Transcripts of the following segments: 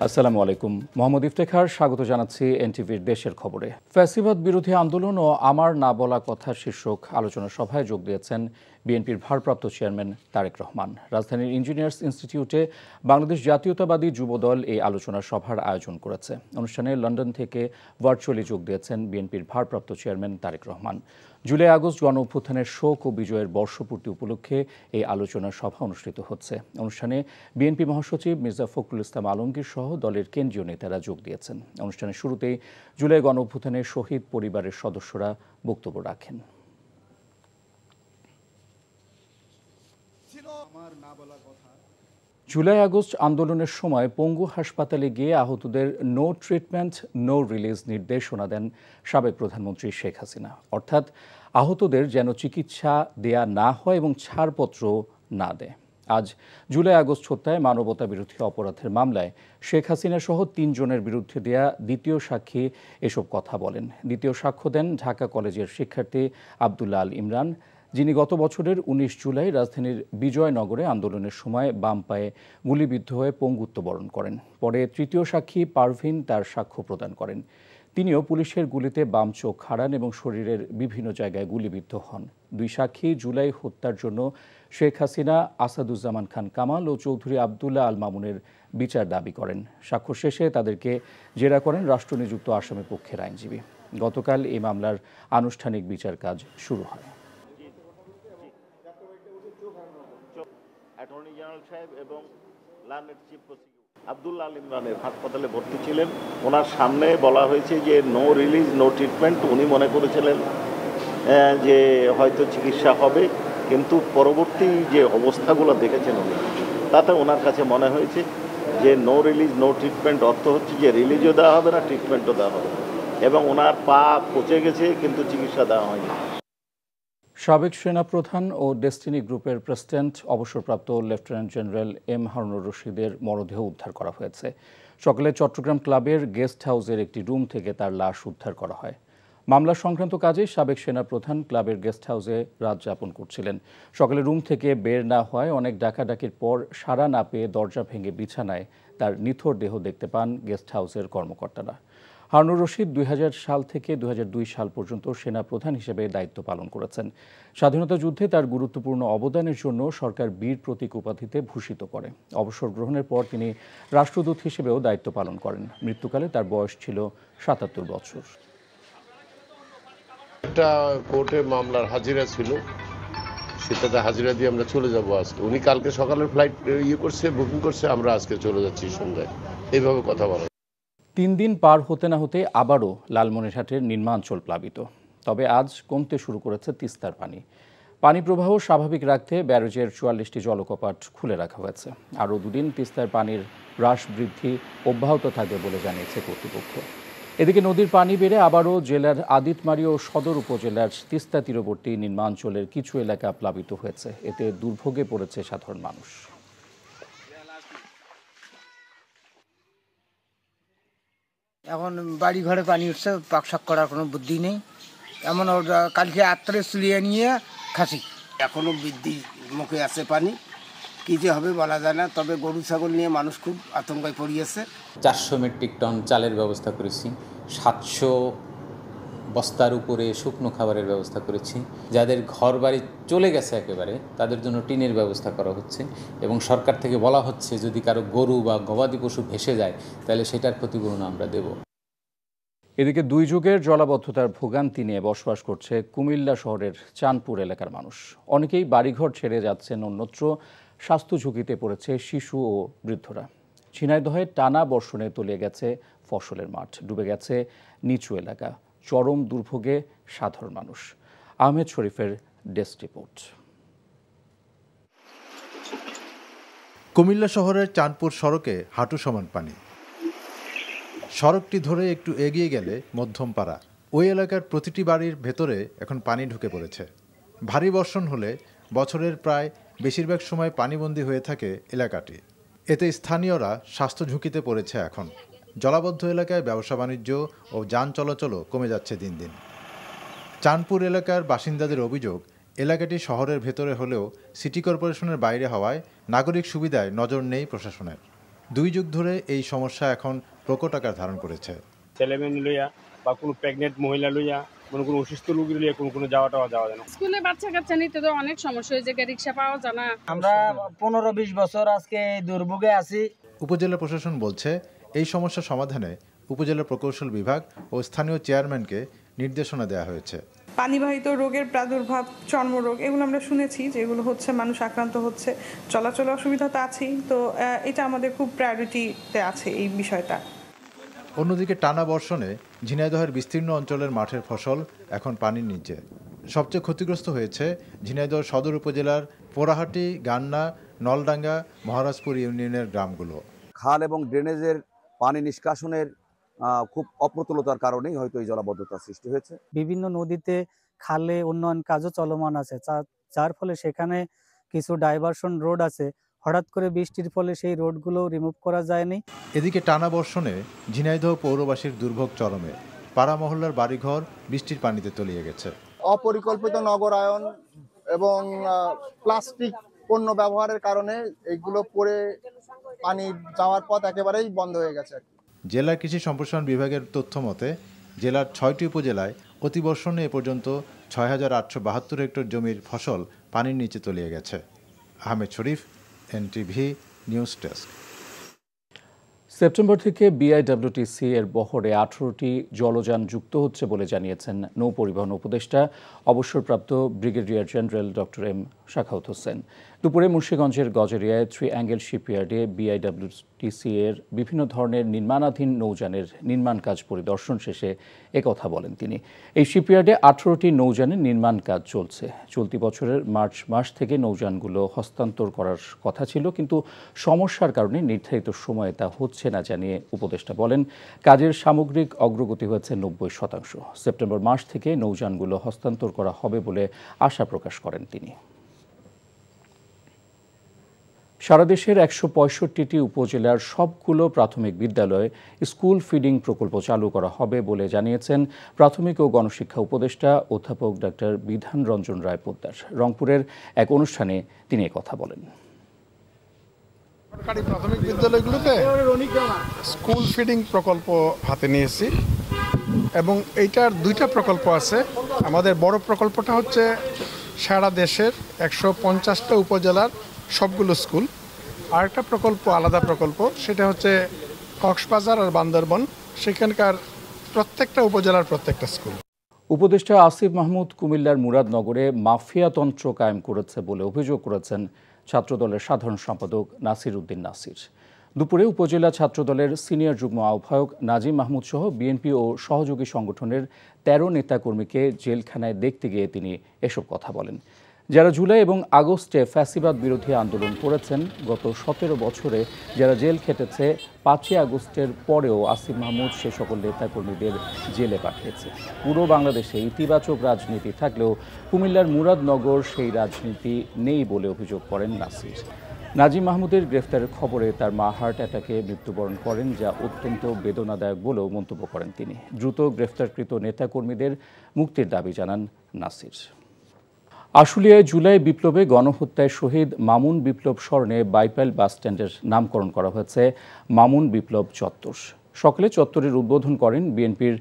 আসসালামু আলাইকুম। মোহাম্মদ ইফতেখার স্বাগত জানাচ্ছি এনটিভির দেশের খবরে। ফ্যাসিবাদ বিরোধী আন্দোলন ও আমার না বলা কথা শীর্ষক আলোচনা সভায় যোগ দিয়েছেন বিএনপির ভারপ্রাপ্ত চেয়ারম্যান তারেক রহমান। রাজধানীর ইঞ্জিনিয়ার্স ইনস্টিটিউটে বাংলাদেশ জাতীয়তাবাদী যুবদল এই আলোচনা সভার আয়োজন করেছে। অনুষ্ঠানে লন্ডন থেকে ভার্চুয়ালি যোগ দিয়েছেন বিএনপির ভারপ্রাপ্ত চেয়ারম্যান তারেক রহমান। জুলাই আগস্ট গণ অভ্যুত্থানের শোক ও বিজয়ের বর্ষপূর্তি উপলক্ষে এই আলোচনা সভা অনুষ্ঠিত হচ্ছে। অনুষ্ঠানে বিএনপি মহাসচিব মির্জা ফখরুল ইসলাম আলমগীর সহ দলের কেন্দ্রীয় নেতারা যোগ দিয়েছেন। অনুষ্ঠানের শুরুতেই জুলাই গণ অভ্যুত্থানের শহীদ পরিবারের সদস্যরা বক্তব্য রাখেন। জুলাই আগস্ট আন্দোলনের সময় পঙ্গু হাসপাতালে গিয়ে আহতদের নো ট্রিটমেন্ট নো রিলিজ নির্দেশনা দেন সাবেক প্রধানমন্ত্রী শেখ হাসিনা। অর্থাৎ আহতদের যেন চিকিৎসা দেয়া না হয় এবং ছাড়পত্র না দেয়। আজ জুলাই আগস্ট হত্যায় মানবতা বিরোধী অপরাধের মামলায় শেখ হাসিনা সহ ৩ জনের বিরুদ্ধে দেয়া দ্বিতীয় সাক্ষী এসব কথা বলেন। দ্বিতীয় সাক্ষ্য দেন ঢাকা কলেজের শিক্ষার্থী আব্দুল্লাহ আল ইমরান, যিনি গত বছরের ১৯ জুলাই রাজধানীর বিজয়নগরে আন্দোলনের সময় বাম পায়ে গুলিবিদ্ধ হয়ে পঙ্গুত্ব বরণ করেন। পরে তৃতীয় সাক্ষী পারভিন তার সাক্ষ্য প্রদান করেন। তিনিও পুলিশের গুলিতে বাম চোখ হারান এবং শরীরের বিভিন্ন জায়গায় গুলিবিদ্ধ হন। দুই সাক্ষী জুলাই হত্যার জন্য শেখ হাসিনা, আসাদুজ্জামান খান কামাল ও চৌধুরী আবদুল্লাহ আল মামুনের বিচার দাবি করেন। সাক্ষ্য শেষে তাদেরকে জেরা করেন রাষ্ট্রনিযুক্ত আসামি পক্ষের আইনজীবী। গতকাল এই মামলার আনুষ্ঠানিক বিচার কাজ শুরু হয়। অ্যাটর্নি জেনারেল সাহেব এবং learned chief prosecutor Abdullah Al ইমরানের হাসপাতালে ভর্তি ছিলেন। ওনার সামনে বলা হয়েছে যে নো রিলিজ নো ট্রিটমেন্ট। উনি মনে করেছিলেন যে হয়তো চিকিৎসা হবে, কিন্তু পরবর্তী যে অবস্থাগুলো দেখেছেন উনি, তাতে ওনার কাছে মনে হয়েছে যে নো রিলিজ নো ট্রিটমেন্ট অর্থ হচ্ছে যে রিলিজও দেওয়া হবে না, ট্রিটমেন্টও দেওয়া হবে না, এবং ওনার পা পচে গেছে কিন্তু চিকিৎসা দেওয়া হয়নি। সাবেক সেনাপ্রধান ও ডেস্টিনি গ্রুপের প্রেসিডেন্ট অবসরপ্রাপ্ত লেফটেন্যান্ট জেনারেল এম হারুনুর রশিদের মরদেহ উদ্ধার করা হয়েছে। সকালে চট্টগ্রাম ক্লাবের গেস্ট হাউসের একটি রুম থেকে তার লাশ উদ্ধার করা হয়। মামলা সংক্রান্ত কাজে সাবেক সেনাপ্রধান ক্লাবের গেস্ট হাউসে রাত যাপন করছিলেন। সকালে রুম থেকে বের না হয় অনেক ডাকাডাকির পর সাড়া না পেয়ে দরজা ভেঙে বিছানায় তার নিথর দেহ দেখতে পান গেস্ট হাউসের কর্মকর্তারা। হারুনুর রশিদ ২০০০ সাল থেকে ২০০২ সাল পর্যন্ত সেনাপ্রধান হিসেবে দায়িত্ব পালন করেছেন। স্বাধীনতা যুদ্ধে তার গুরুত্বপূর্ণ অবদানের জন্য সরকার বীর প্রতীক উপাধিতে ভূষিত করে। অবসর গ্রহণের পর তিনি রাষ্ট্রদূত হিসেবেও দায়িত্ব পালন করেন। মৃত্যুকালে তার বয়স ছিল ৭৭ বছর। একটা কোর্টে মামলার হাজিরা ছিল, সেটাতে হাজিরা দিয়ে আমরা চলে যাবো আজকে। উনি কালকে সকালের ফ্লাইট করছে, বুকিং করছে, আমরা আজকে চলে যাচ্ছি সন্ধ্যায়। এইভাবে কথা বলা। ৩ দিন পার হতে না হতে আবারও লালমনিরহাটের নিম্নাঞ্চল প্লাবিত। তবে আজ কমতে শুরু করেছে তিস্তার পানি। পানি প্রবাহ স্বাভাবিক রাখতে ব্যারেজের ৪৪টি জলকপাট খুলে রাখা হয়েছে। আরও 2 দিন তিস্তার পানির হ্রাস বৃদ্ধি অব্যাহত থাকবে বলে জানিয়েছে কর্তৃপক্ষ। এদিকে নদীর পানি বেড়ে আবারও জেলার আদিতমারি ও সদর উপজেলার তিস্তা তীরবর্তী নিম্নাঞ্চলের কিছু এলাকা প্লাবিত হয়েছে। এতে দুর্ভোগে পড়েছে সাধারণ মানুষ। এখন বাড়ি ঘরে পানি উঠছে, পাকশাক করার কোনো বুদ্ধি নেই। এমন কালকে আত্রে চুলিয়ে নিয়ে খাসি এখনো বৃদ্ধি মুখে আছে পানি। কী যে হবে বলা যায় না, তবে গরু ছাগল নিয়ে মানুষ খুব আতঙ্কায় পড়িয়েছে। ৪০০ মেট্রিক টন চালের ব্যবস্থা করেছি, ৭০০ বস্তার উপরে শুকনো খাবারের ব্যবস্থা করেছি। যাদের ঘর বাড়ি চলে গেছে একেবারে, তাদের জন্য টিনের ব্যবস্থা করা হচ্ছে এবং সরকার থেকে বলা হচ্ছে যদি কারো গরু বা গবাদি পশু ভেসে যায় তাহলে সেটার ক্ষতিপূরণ আমরা দেব। এদিকে 2 যুগের জলাবদ্ধতার ভোগান্তি নিয়ে বসবাস করছে কুমিল্লা শহরের চাঁদপুর এলাকার মানুষ। অনেকেই বাড়িঘর ছেড়ে যাচ্ছেন অন্যত্র। স্বাস্থ্য ঝুঁকিতে পড়েছে শিশু ও বৃদ্ধরা। ঝিনাইদহে টানা বর্ষণে তলিয়ে গেছে ফসলের মাঠ, ডুবে গেছে নিচু এলাকা। চরম দুর্ভোগে সাধারণ মানুষ। আহমেদ শরীফের ডেস্ক রিপোর্ট। কুমিল্লা শহরের চাঁদপুর সড়কে হাঁটু সমান পানি। সড়কটি ধরে একটু এগিয়ে গেলে মধ্যম পাড়া। ওই এলাকার প্রতিটি বাড়ির ভেতরে এখন পানি ঢুকে পড়েছে। ভারী বর্ষণ হলে বছরের প্রায় বেশিরভাগ সময় পানিবন্দী হয়ে থাকে এলাকাটি। এতে স্থানীয়রা স্বাস্থ্য ঝুঁকিতে পড়েছে এখন। জলাবদ্ধ এলাকায় ব্যবসা বাণিজ্য ও যান চলাচলও কমে যাচ্ছে দিন দিন। চাঁদপুর এলাকার বাসিন্দাদের অভিযোগ, এলাকাটি শহরের ভেতরে হলেও সিটি কর্পোরেশনের বাইরে হওয়ায় নাগরিক সুবিধায় নজর নেই প্রশাসনের। 2 যুগ ধরে এই সমস্যা এখন প্রকট আকার ধারণ করেছে। ছেলেমেয়ে লইয়া বা কোনো প্রেগনেন্ট মহিলা লইয়া কোনো অসুস্থ রোগী লইয়া কোনো যাওয়া যায় না। স্কুলে বাচ্চা কাচ্চা নিতে তো অনেক সমস্যা, ওই জায়গায় রিক্সা পাওয়া যায় না। আমরা 15-20 বছর আজকে দুর্ভোগে আছি। উপজেলা প্রশাসন বলছে এই সমস্যা সমাধানে উপজেলা প্রকৌশল বিভাগ ও স্থানীয় চেয়ারম্যানকে নির্দেশনা দেওয়া হয়েছে। পানিবাহিত রোগের প্রাদুর্ভাব, চর্মরোগ, এগুলো আমরা শুনেছি যে এগুলো হচ্ছে, মানুষ আক্রান্ত হচ্ছে, চলাচলে অসুবিধা তো আছেই। তো এটা আমাদের খুব প্রায়োরিটিতে আছে এই বিষয়টা। অন্যদিকে টানা বর্ষণে ঝিনাইদহের বিস্তীর্ণ অঞ্চলের মাঠের ফসল এখন পানির নিচে। সবচেয়ে ক্ষতিগ্রস্ত হয়েছে ঝিনাইদহ সদর উপজেলার পোড়াহাটি, গান্না, নলডাঙ্গা, মহারাজপুর ইউনিয়নের গ্রামগুলো। খাল এবং ড্রেনেজের পানি নিষ্কাশনের খুব অপ্রতুলতার কারণেই হয়তো এই জলাবদ্ধতার সৃষ্টি হয়েছে। বিভিন্ন নদীতে খালে উন্নয়ন কাজও চলমান আছে, যার ফলে সেখানে কিছু ডাইভারশন রোড আছে, হঠাৎ করে বৃষ্টির ফলে সেই রোডগুলো রিমুভ করা যায়নি। এদিকে টানা বর্ষণে ঝিনাইদহ পৌরবাসীর দুর্ভোগ চরমে। পাড়া মহল্লার বাড়িঘর বৃষ্টির পানিতে তলিয়ে গেছে। অপরিকল্পিত নগরায়ন এবং প্লাস্টিক পণ্য ব্যবহারের কারণে এইগুলো পরে পানি যাওয়ার পথ একেবারেই বন্ধ হয়ে গেছে। জেলা কৃষি সম্প্রসারণ বিভাগের তথ্য মতে জেলার 6টি উপজেলায় অতিবর্ষণে এ পর্যন্ত 6,872 হেক্টর জমির ফসল পানির নিচে তলিয়ে গেছে। আহমেদ শরীফ, এনটিভি নিউজ ডেস্ক। সেপ্টেম্বর থেকে বিআইডব্লিউটিসি এর বহরে 18টি জলযান যুক্ত হচ্ছে বলে জানিয়েছেন নৌ পরিবহন উপদেষ্টা অবসরপ্রাপ্ত brigadier general doctor M Sakhawat Hossain. দুপুরে মুন্সিগঞ্জের গজেরিয়ায় 3 অ্যাঙ্গেল শিপইয়ার্ডে বিআইডব্লিউটিসি এর বিভিন্ন ধরনের নির্মাণাধীন নৌযানের নির্মাণ কাজ পরিদর্শন শেষে একথা বলেন তিনি। এই শিপইয়ার্ডে 18টি নৌযানের নির্মাণ কাজ চলছে। চলতি বছরের মার্চ মাস থেকে নৌযানগুলো হস্তান্তর করার কথা ছিল, কিন্তু সমস্যার কারণে নির্ধারিত সময়ে তা হচ্ছে না জানিয়ে উপদেষ্টা বলেন, কাজের সামগ্রিক অগ্রগতি হয়েছে 90%। সেপ্টেম্বর মাস থেকে নৌযানগুলো হস্তান্তর করা হবে বলে আশা প্রকাশ করেন তিনি। সারা দেশের 165টি উপজেলার সবগুলো প্রাথমিক বিদ্যালয়ে স্কুল ফিডিং প্রকল্প চালু করা হবে বলে জানিয়েছেন প্রাথমিক ও গণশিক্ষা উপদেষ্টা অধ্যাপক ডাক্তার বিধান রঞ্জন রায় পোদ্দার। রংপুরের এক অনুষ্ঠানে তিনি কথা বলেন। সরকারি প্রাথমিক বিদ্যালয়গুলোতে স্কুল ফিডিং প্রকল্প হাতে নিয়েছি এবং এইটার 2টা প্রকল্প আছে। আমাদের বড় প্রকল্পটা হচ্ছে সারা দেশের 150টা উপজেলার সবগুলো স্কুল। আরেকটা প্রকল্প, আলাদা প্রকল্প, সেটা হচ্ছে কক্সবাজার আর বান্দরবন, সেখানকার প্রত্যেকটা উপজেলার প্রত্যেকটা স্কুল। উপদেষ্টা আসিফ মাহমুদ কুমিল্লার মুরাদনগরে মাফিয়াতন্ত্র কায়েম করেছে বলে অভিযোগ করেছেন ছাত্রদলের সাধারণ সম্পাদক নাসির উদ্দিন নাসির। দুপুরে উপজেলা ছাত্রদলের সিনিয়র যুগ্ম আহ্বায়ক নাজিম মাহমুদ সহ বিএনপি ও সহযোগী সংগঠনের 13 নেতাকর্মীকে জেলখানায় দেখতে গিয়ে তিনি এসব কথা বলেন। যারা জুলাই এবং আগস্টে ফ্যাসিবাদ বিরোধী আন্দোলন করেছেন, গত 17 বছরে যারা জেল খেটেছে, 5ই আগস্টের পরেও আসিফ মাহমুদ সে সকল নেতাকর্মীদের জেলে পাঠিয়েছে। পুরো বাংলাদেশে ইতিবাচক রাজনীতি থাকলেও কুমিল্লার মুরাদনগর সেই রাজনীতি নেই বলে অভিযোগ করেন নাসির। নাজিম মাহমুদের গ্রেফতারের খবরে তার মা হার্ট অ্যাটাকে মৃত্যুবরণ করেন, যা অত্যন্ত বেদনাদায়ক বলেও মন্তব্য করেন তিনি। দ্রুত গ্রেফতারকৃত নেতাকর্মীদের মুক্তির দাবি জানান নাসির। আশুলিয়ায় জুলাই বিপ্লবে গণহত্যায় শহীদ মামুন বিপ্লব স্মরণে বাইপাইল বাসস্ট্যান্ডের নামকরণ করা হয়েছে মামুন বিপ্লব চত্বর। সকালে চত্বরের উদ্বোধন করেন বিএনপির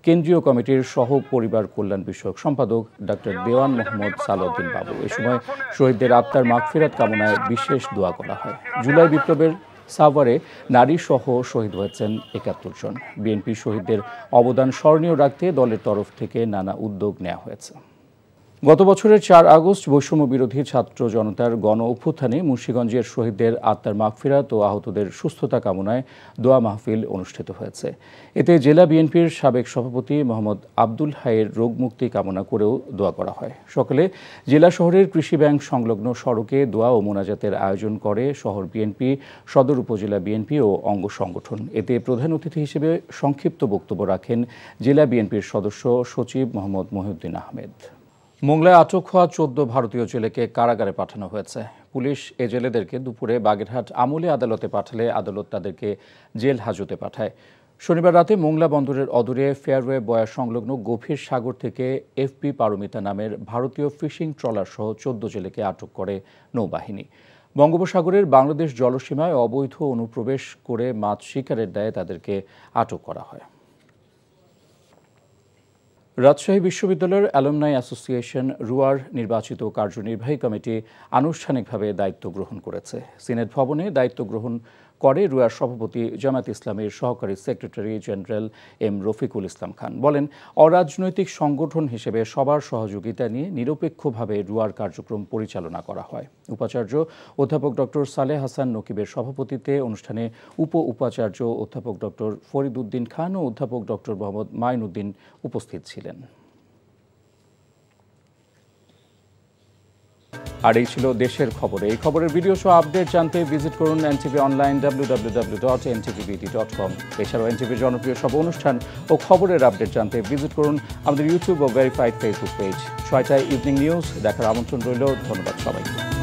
কেন্দ্রীয় কমিটির সহ পরিবার কল্যাণ বিষয়ক সম্পাদক ডাক্তার দেওয়ান মোহাম্মদ সালাউদ্দিন বাবু। এ সময় শহীদদের আত্মার মাগফিরাত কামনায় বিশেষ দোয়া করা হয়। জুলাই বিপ্লবের সাভারে নারী সহ শহীদ হয়েছেন 71 জন। বিএনপি শহীদদের অবদান স্মরণীয় রাখতে দলের তরফ থেকে নানা উদ্যোগ নেওয়া হয়েছে। গত বছরের 4 আগস্ট বৈষম্য বিরোধী ছাত্র জনতার গণ অভ্যুত্থানে মুন্সিগঞ্জের শহীদদের আত্মার মাগফিরাত ও আহতদের সুস্থতা কামনায় দোয়া মাহফিল অনুষ্ঠিত হয়েছে। এতে জেলা বিএনপির সাবেক সভাপতি মোহাম্মদ আব্দুল হাইয়ের রোগ মুক্তি কামনা করেও দোয়া করা হয়। সকালে জেলা শহরের কৃষি ব্যাংক সংলগ্ন সড়কে দোয়া ও মোনাজাতের আয়োজন করে শহর বিএনপি, সদর উপজেলা বিএনপি ও অঙ্গ সংগঠন। এতে প্রধান অতিথি হিসেবে সংক্ষিপ্ত বক্তব্য রাখেন জেলা বিএনপির সদস্য সচিব মোহাম্মদ মহিউদ্দিন আহমেদ। মোংলায় আটক হওয়া 14 ভারতীয় জেলেকে কারাগারে পাঠানো হয়েছে। পুলিশ এ জেলেদেরকে দুপুরে বাগেরহাট আমলি আদালতে পাঠালে আদালত তাদেরকে জেল হাজতে পাঠায়। শনিবার রাতে মোংলা বন্দরের অদূরে ফেয়ারওয়ে বয়া সংলগ্ন গভীর সাগর থেকে এফপি পারমিতা নামের ভারতীয় ফিশিং ট্রলার সহ 14 জেলেকে আটক করে নৌবাহিনী। বঙ্গোপসাগরের বাংলাদেশ জলসীমায় অবৈধ অনুপ্রবেশ করে মাছ শিকারের দায়ে তাদেরকে আটক করা হয়। রাজশাহী বিশ্ববিদ্যালয়ের অ্যালুমনাই অ্যাসোসিয়েশন রুয়ার নির্বাচিত কার্যনির্বাহী কমিটি আনুষ্ঠানিকভাবে দায়িত্ব গ্রহণ করেছে। সিনেট ভবনে দায়িত্ব গ্রহণ করে রুয়ার সভাপতি জামায়াত ইসলামের সহকারী secretary general M Rafiqul Islam Khan. বলেন, অরাজনৈতিক সংগঠন হিসেবে সবার সহযোগিতা নিয়ে নিরপেক্ষভাবে রুয়ার কার্যক্রম পরিচালনা করা হয়। উপাচার্য অধ্যাপক ডক্টর সালেহ হাসান নকিবের সভাপতিত্বে অনুষ্ঠানে উপাচার্য অধ্যাপক ডক্টর ফরিদ উদ্দিন খান ও অধ্যাপক ডক্টর মোহাম্মদ মাইনুদ্দিন উপস্থিত ছিলেন। আর এই ছিল দেশের খবরে। এই খবরের ভিডিও সহ আপডেট জানতে ভিজিট করুন এনটিভি অনলাইন www.ntvbt.com। এছাড়াও এনটিভির জনপ্রিয় সব অনুষ্ঠান ও খবরের আপডেট জানতে ভিজিট করুন আমাদের ইউটিউব ও ভেরিফাইড ফেসবুক পেজ। 6টায় ইভিনিং নিউজ দেখার আমন্ত্রণ রইল। ধন্যবাদ সবাইকে।